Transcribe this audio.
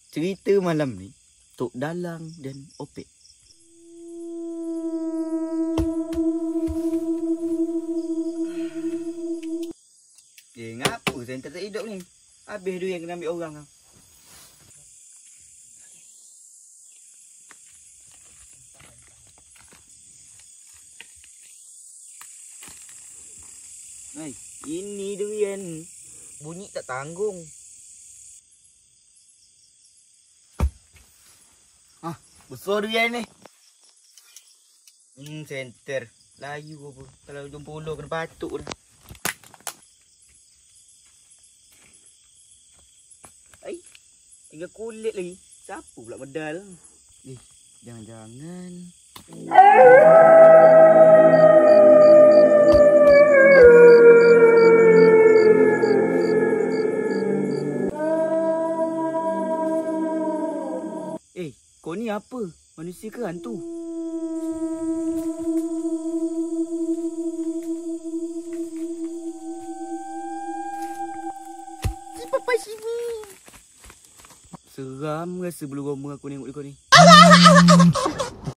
Cerita malam ni Tok Dalang dan Opek. Ngapa center tak hidup ni? Habis duit yang kena ambil orang kan? Hai, ini durian. Bunyi tak tanggung. Besar durian ni. Center. Layu apa. Kalau jumpa ular kena batuk dah. Hai, tinggal kulit lagi. Siapa pula medal? Jangan-jangan. Kau ni apa? Manusia ke hantu? Si Papa sini. Seram rasa bulu roma aku tengok kau ni.